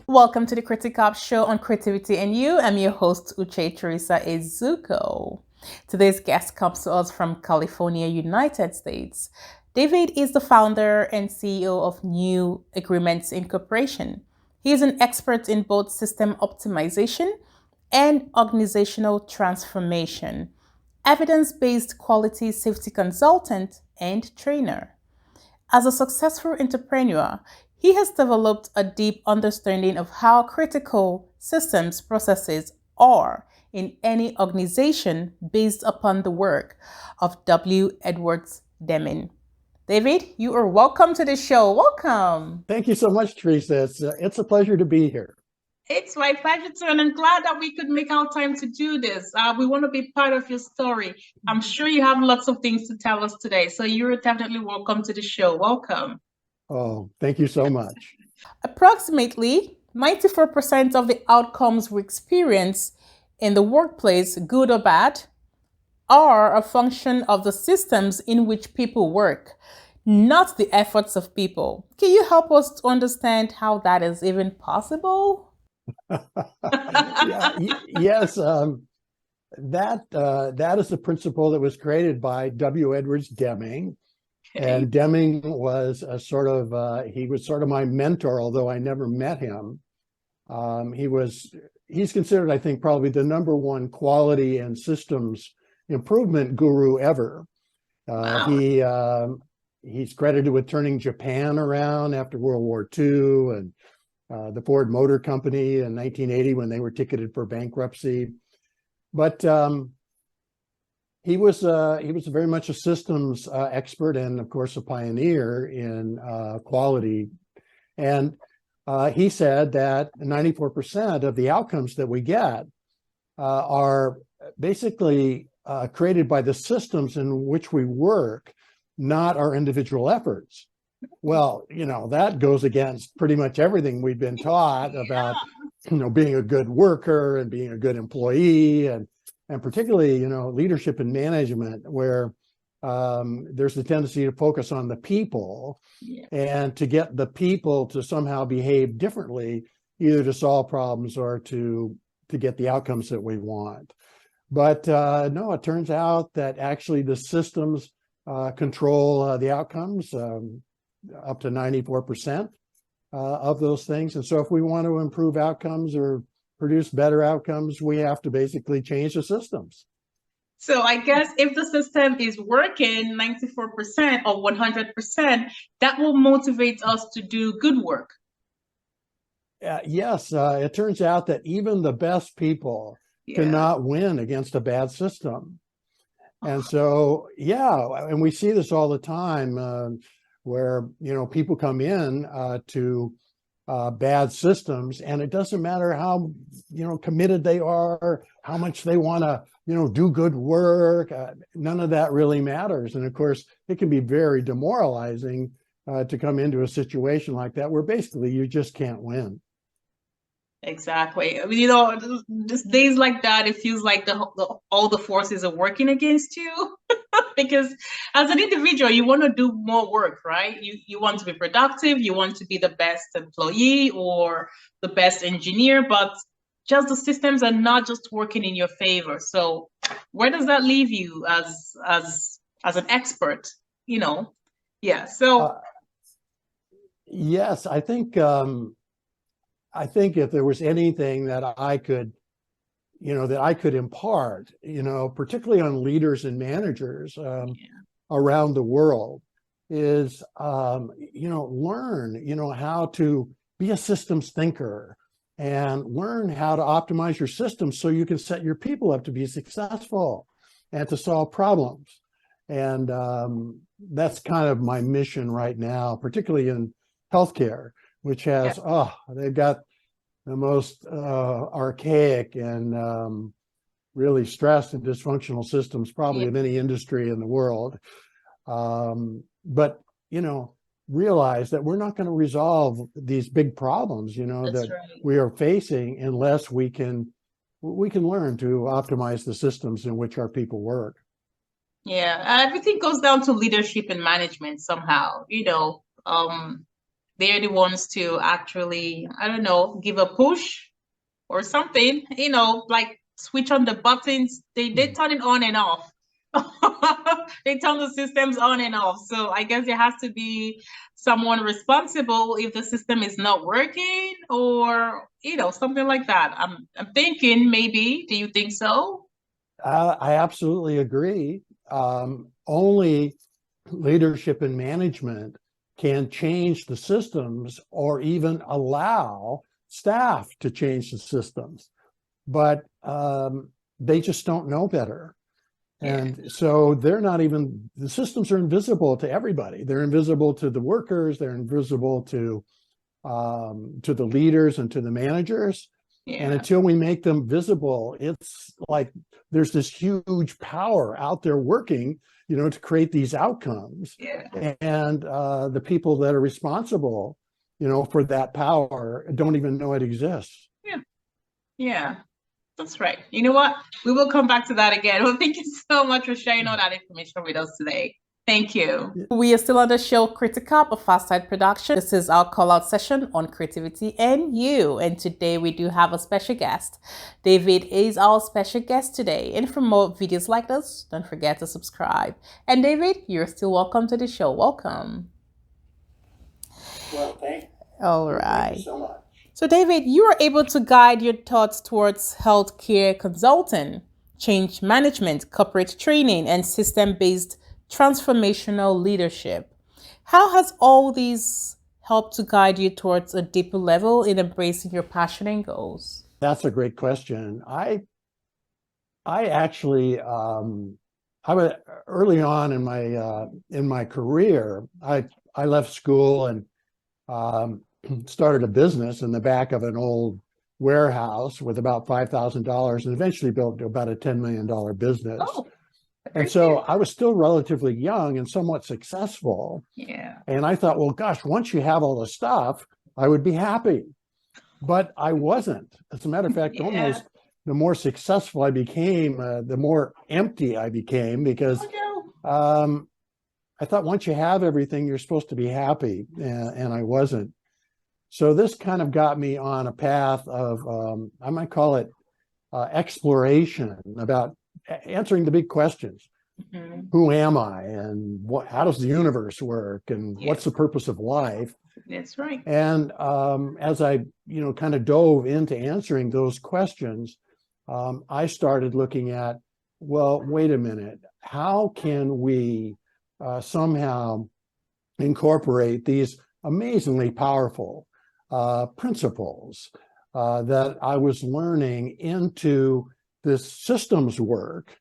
Welcome to the Critic Up Show on Creativity and You. I'm your host, Uche Teresa Izuko. Today's guest comes to us from California, United States. David is the founder and CEO of New Agreements Incorporation. He is an expert in both system optimization and organizational transformation, evidence-based quality safety consultant and trainer. As a successful entrepreneur, he has developed a deep understanding of how critical systems processes are in any organization based upon the work of W. Edwards Deming. David, you are welcome to the show. Welcome. Thank you so much, Teresa. It's a pleasure to be here. It's my pleasure too, and I'm glad that we could make our time to do this. We want to be part of your story. I'm sure you have lots of things to tell us today, so you're definitely welcome to the show. Welcome. Oh, thank you so much. Approximately 94% of the outcomes we experience in the workplace, good or bad, are a function of the systems in which people work, not the efforts of people. Can you help us to understand how that is even possible? Yes, that is a principle that was created by W. Edwards Deming. Okay. And Deming was he was sort of my mentor, although I never met him. He's considered, I think, probably the number one quality and systems improvement guru ever. Wow. He's credited with turning Japan around after World War II, and the Ford Motor Company in 1980 when they were ticketed for bankruptcy. But he was very much a systems expert and, of course, a pioneer in quality. And he said that 94% of the outcomes that we get are basically created by the systems in which we work, not our individual efforts. Well, that goes against pretty much everything we've been taught about, being a good worker and being a good employee, and particularly, leadership and management, where there's the tendency to focus on the people and to get the people to somehow behave differently, either to solve problems or to get the outcomes that we want. But no, it turns out that actually the systems control the outcomes. Up to 94% of those things. And so if we want to improve outcomes or produce better outcomes, we have to basically change the systems. So I guess if the system is working 94% or 100%, that will motivate us to do good work. Yes, it turns out that even the best people cannot win against a bad system. And so, and we see this all the time. Where people come in to bad systems, and it doesn't matter how committed they are, how much they want to do good work. None of that really matters. And of course, it can be very demoralizing to come into a situation like that, where basically you just can't win. Exactly. I mean, just days like that, it feels like all the forces are working against you. Because as an individual, you want to do more work, right? You want to be productive, you want to be the best employee or the best engineer, but just the systems are not just working in your favor. So where does that leave you as an expert? So yes, I think if there was anything that I could impart, particularly on leaders and managers around the world, is, learn, how to be a systems thinker and learn how to optimize your systems so you can set your people up to be successful and to solve problems. And that's kind of my mission right now, particularly in healthcare, which has, they've got the most archaic and really stressed and dysfunctional systems probably of any industry in the world. But, realize that we're not going to resolve these big problems, we are facing unless we can learn to optimize the systems in which our people work. Yeah, everything goes down to leadership and management somehow. they're the ones to actually, I don't know, give a push or something, like switch on the buttons. They turn it on and off. They turn the systems on and off. So I guess there has to be someone responsible if the system is not working or something like that. I'm thinking maybe. Do you think so? I absolutely agree. Only leadership and management can change the systems or even allow staff to change the systems, but they just don't know better. And so they're not even, the systems are invisible to everybody. They're invisible to the workers, they're invisible to the leaders and to the managers. And until we make them visible, it's like there's this huge power out there working, to create these outcomes. And the people that are responsible, for that power don't even know it exists. Yeah. That's right. You know what? We will come back to that again. Well, thank you so much for sharing all that information with us today. Thank you. We are still on the show Critical of Fast Side Production. This is our call out session on creativity and you. And today we do have a special guest. David is our special guest today. And for more videos like this, don't forget to subscribe. And David, you're still welcome to the show. Welcome. Well, thank you. All right. Thank you so much. So, David, you are able to guide your thoughts towards healthcare consulting, change management, corporate training, and system-based transformational leadership. How has all these helped to guide you towards a deeper level in embracing your passion and goals? That's a great question. I actually, I was early on in my career. I left school and started a business in the back of an old warehouse with about $5,000 and eventually built about a $10 million business. Oh, and so I was still relatively young and somewhat successful. Yeah. And I thought, well, gosh, once you have all the stuff, I would be happy. But I wasn't. As a matter of fact, almost the more successful I became, the more empty I became because I thought once you have everything, you're supposed to be happy. And I wasn't. So this kind of got me on a path of, I might call it exploration about answering the big questions. Who am I? And how does the universe work? And what's the purpose of life? That's right. And as I, kind of dove into answering those questions, I started looking at, well, wait a minute, how can we somehow incorporate these amazingly powerful principles that I was learning into this systems work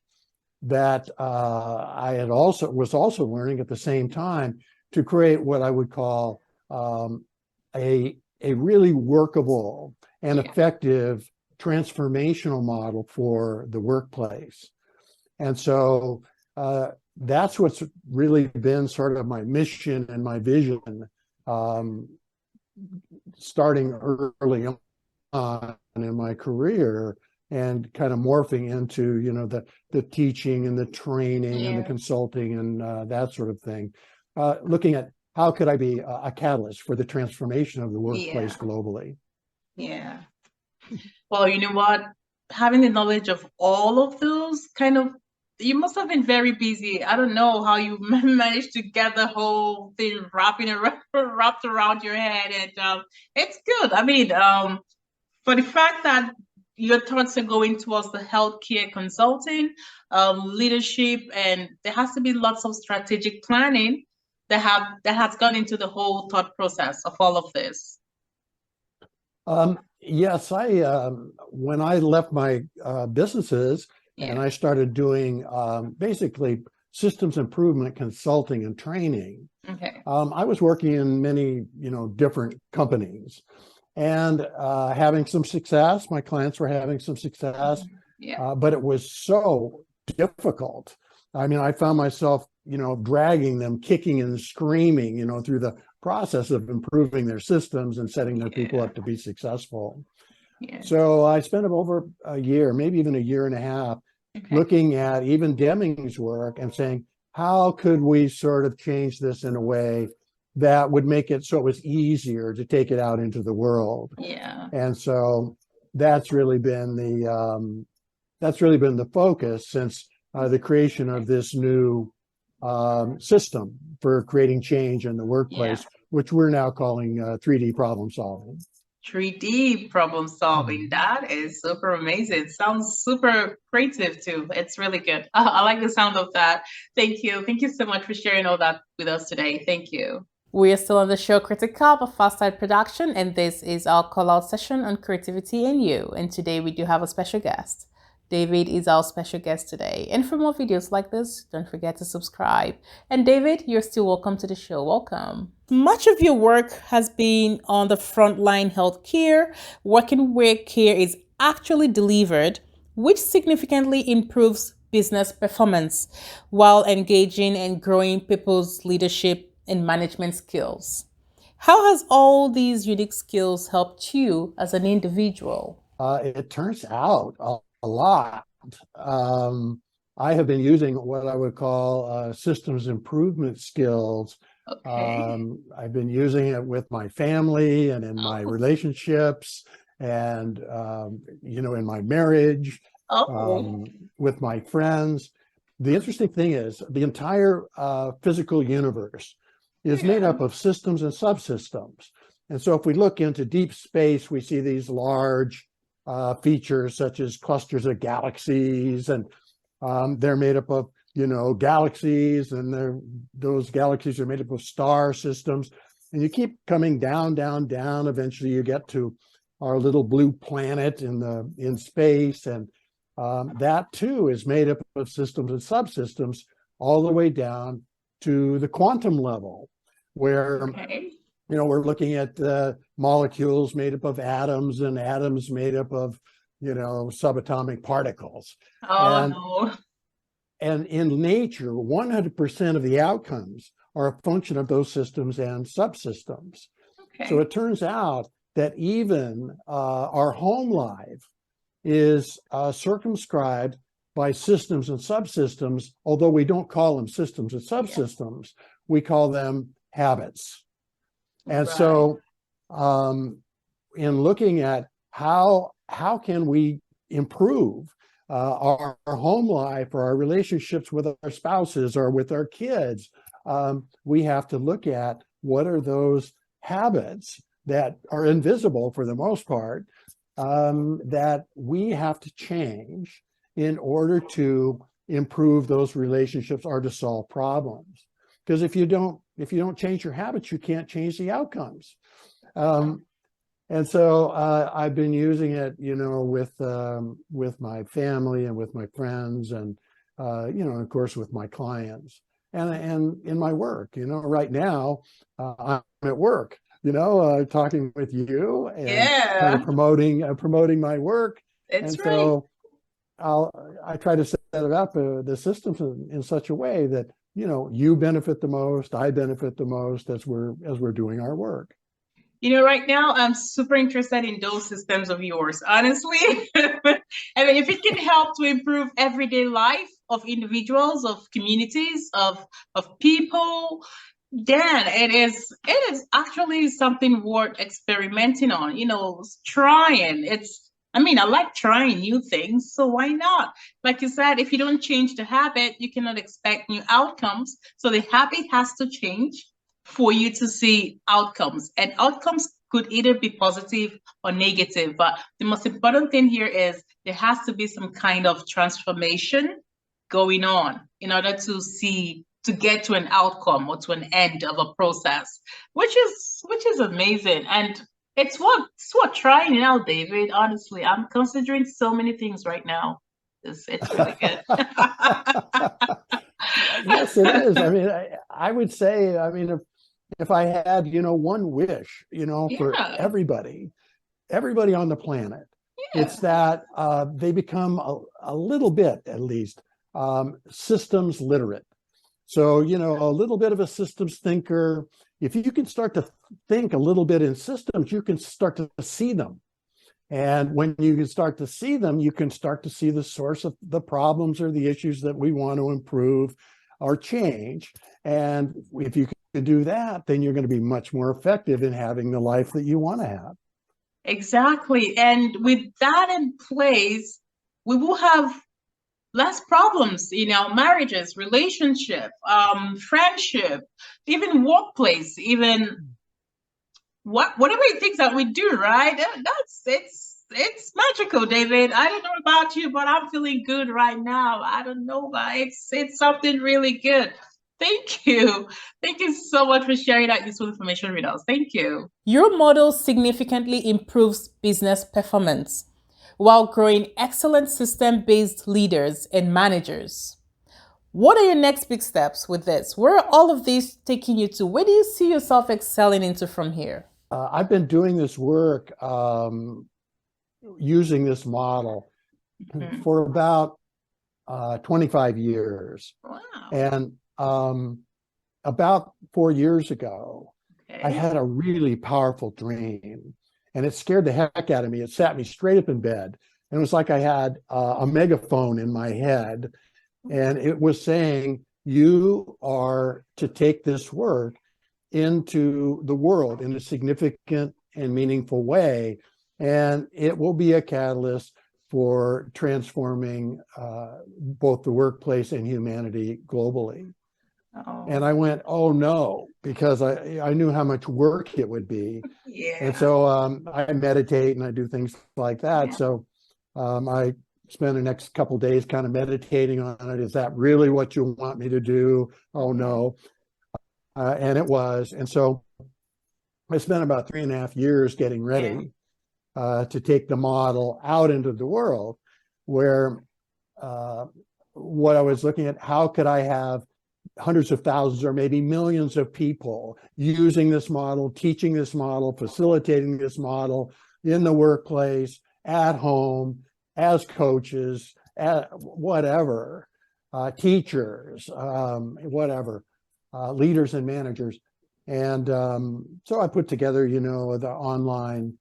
that I had was also learning at the same time to create what I would call a really workable and effective transformational model for the workplace. And so that's what's really been sort of my mission and my vision starting early on in my career and kind of morphing into, the teaching and the training and the consulting and that sort of thing. Looking at how could I be a catalyst for the transformation of the workplace globally? Yeah. Well, you know what? Having the knowledge of all of those you must have been very busy. I don't know how you managed to get the whole thing wrapped around your head. And it's good. I mean, for the fact that your thoughts are going towards the healthcare consulting, leadership, and there has to be lots of strategic planning that has gone into the whole thought process of all of this. Yes, when I left my businesses and I started doing basically systems improvement consulting and training. I was working in many, different companies and having some success. My clients were having some success, but it was so difficult. I mean, I found myself, dragging them, kicking and screaming, through the process of improving their systems and setting their people up to be successful. So I spent over a year, maybe even a year and a half, looking at even Deming's work and saying, how could we sort of change this in a way that would make it so it was easier to take it out into the world. Yeah. And so that's really been the focus since the creation of this new system for creating change in the workplace, which we're now calling 3D problem solving. 3D problem solving. That is super amazing. Sounds super creative too. It's really good. I like the sound of that. Thank you. Thank you so much for sharing all that with us today. Thank you. We are still on the show Critical of Fast Side Production, and this is our call out session on creativity and you. And today we do have a special guest. David is our special guest today. And for more videos like this, don't forget to subscribe. And David, you're still welcome to the show. Welcome. Much of your work has been on the frontline healthcare, working where care is actually delivered, which significantly improves business performance while engaging and growing people's leadership and management skills. How has all these unique skills helped you as an individual? It turns out a lot. I have been using what I would call systems improvement skills. Okay. I've been using it with my family and in my relationships and, in my marriage, with my friends. The interesting thing is the entire physical universe is made up of systems and subsystems. And so if we look into deep space, we see these large features such as clusters of galaxies, and they're made up of galaxies, and those galaxies are made up of star systems, and you keep coming down, down, down. Eventually you get to our little blue planet in space, and that too is made up of systems and subsystems all the way down to the quantum level, where we're looking at molecules made up of atoms and atoms made up of, subatomic particles. And in nature, 100% of the outcomes are a function of those systems and subsystems. So it turns out that even our home life is circumscribed by systems and subsystems, although we don't call them systems and subsystems, we call them habits. And so in looking at how can we improve our home life or our relationships with our spouses or with our kids, we have to look at what are those habits that are invisible for the most part, that we have to change in order to improve those relationships or to solve problems. Because if you don't change your habits, you can't change the outcomes. And so I've been using it, with my family and with my friends, and of course with my clients, and in my work. Right now I'm at work, talking with you and kind of promoting my work. So I try to set it up the systems in such a way that you benefit the most, I benefit the most as we're doing our work. Right now I'm super interested in those systems of yours, honestly. I mean, if it can help to improve everyday life of individuals, of communities, of people, then it is actually something worth experimenting on, trying. I like trying new things, so why not? Like you said, if you don't change the habit, you cannot expect new outcomes. So the habit has to change for you to see outcomes. And outcomes could either be positive or negative. But the most important thing here is there has to be some kind of transformation going on in order to get to an outcome or to an end of a process, which is amazing. And it's what trying out, David. Honestly, I'm considering so many things right now. It's really good. Yes, it is. I mean, I would say, if I had, one wish, for everybody on the planet, it's that they become a little bit, at least, systems literate. So, a little bit of a systems thinker. If you can start to think a little bit in systems, you can start to see them. And when you can start to see them, you can start to see the source of the problems or the issues that we want to improve or change. And if you can do that, then you're going to be much more effective in having the life that you want to have. Exactly. And with that in place, we will have less problems in our marriages, relationship, friendship, even workplace, even whatever it takes that we do, right? It's magical, David. I don't know about you, but I'm feeling good right now. I don't know, but it's something really good. Thank you. Thank you so much for sharing that useful information with us. Thank you. Your model significantly improves business performance while growing excellent system-based leaders and managers. What are your next big steps with this? Where are all of these taking you to? Where do you see yourself excelling into from here? I've been doing this work using this model for about 25 years. Wow. And about 4 years ago, I had a really powerful dream, and it scared the heck out of me. It sat me straight up in bed. And it was like I had a megaphone in my head, and it was saying, you are to take this work into the world in a significant and meaningful way, and it will be a catalyst for transforming both the workplace and humanity globally. Oh. And I went, oh no, because I knew how much work it would be. Yeah. And so I meditate and I do things like that. Yeah. So I spend the next couple of days kind of meditating on it. Is that really what you want me to do? Oh no. And it was. And so I spent about 3.5 years getting ready to take the model out into the world, where what I was looking at, how could I have hundreds of thousands or maybe millions of people using this model, teaching this model, facilitating this model in the workplace, at home, as coaches, whatever, teachers, whatever, leaders and managers. And so I put together, the online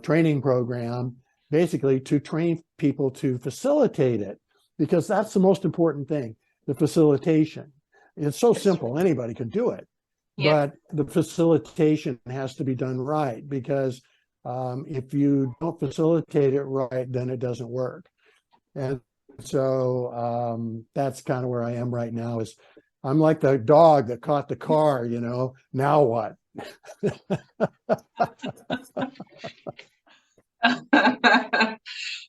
training program, basically to train people to facilitate it, because that's the most important thing, the facilitation. It's so simple, anybody can do it, but the facilitation has to be done right, because if you don't facilitate it right, then it doesn't work. And so that's kind of where I am right now. Is I'm like the dog that caught the car, now what?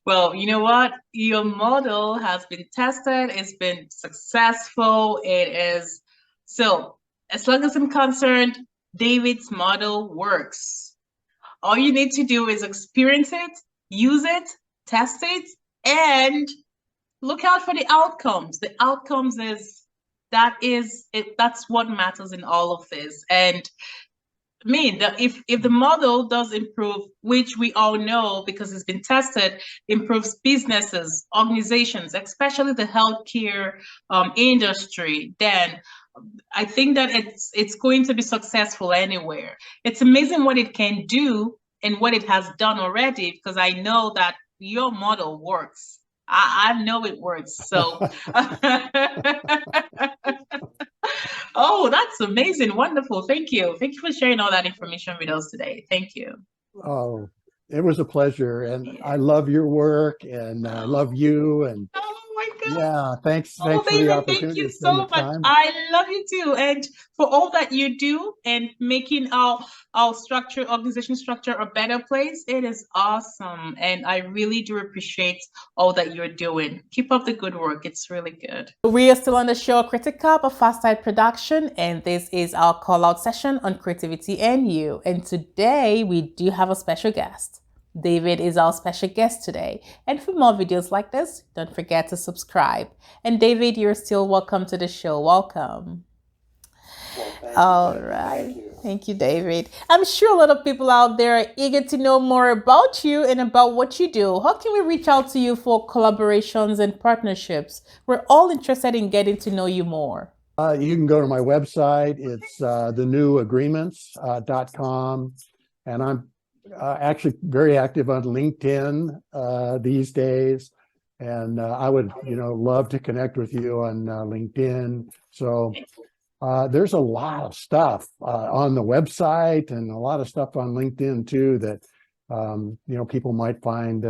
Well, you know what? Your model has been tested, it's been successful. It is. So, as long as I'm concerned, David's model works. All you need to do is experience it, use it, test it, and look out for the outcomes. The outcomes that's what matters in all of this. And if the model does improve, which we all know because it's been tested, improves businesses, organizations, especially the healthcare industry, then I think that it's going to be successful anywhere. It's amazing what it can do and what it has done already, because I know that your model works. I know it works. So oh, that's amazing. Wonderful. Thank you. Thank you for sharing all that information with us today. Thank you. Oh, it was a pleasure. And I love your work, and I love you. And oh my God. Yeah, thanks for David, the opportunity. thank you so much. Time. I love you too. And for all that you do and making our organization structure a better place, it is awesome. And I really do appreciate all that you're doing. Keep up the good work. It's really good. We are still on the show Critical, a Fast Side production, and this is our call out session on creativity and you. And today we do have a special guest. David is our special guest today. And for more videos like this, don't forget to subscribe. And David, you're still welcome to the show. Welcome. Well, all right. Thank you, David. I'm sure a lot of people out there are eager to know more about you and about what you do. How can we reach out to you for collaborations and partnerships? We're all interested in getting to know you more. You can go to my website. It's thenewagreements.com. And I'm actually very active on LinkedIn these days, and I would love to connect with you on LinkedIn. So There's a lot of stuff on the website and a lot of stuff on LinkedIn too that people might find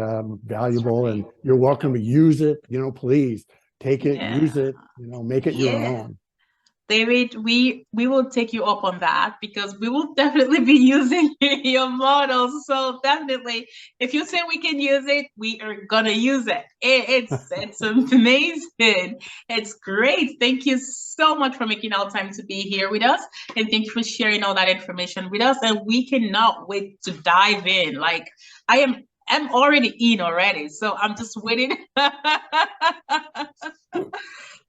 valuable, and you're welcome to use it. Please take it, Yeah. use it, make it your Yeah. own. David, we will take you up on that because we will definitely be using your models. So definitely, if you say we can use it, we are gonna use it. It's amazing. It's great. Thank you so much for making our time to be here with us, and thank you for sharing all that information with us. And we cannot wait to dive in. Like I'm already in already, so I'm just waiting.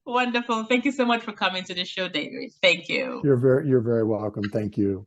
Wonderful. Thank you so much for coming to the show, David. Thank you. You're very welcome. Thank you.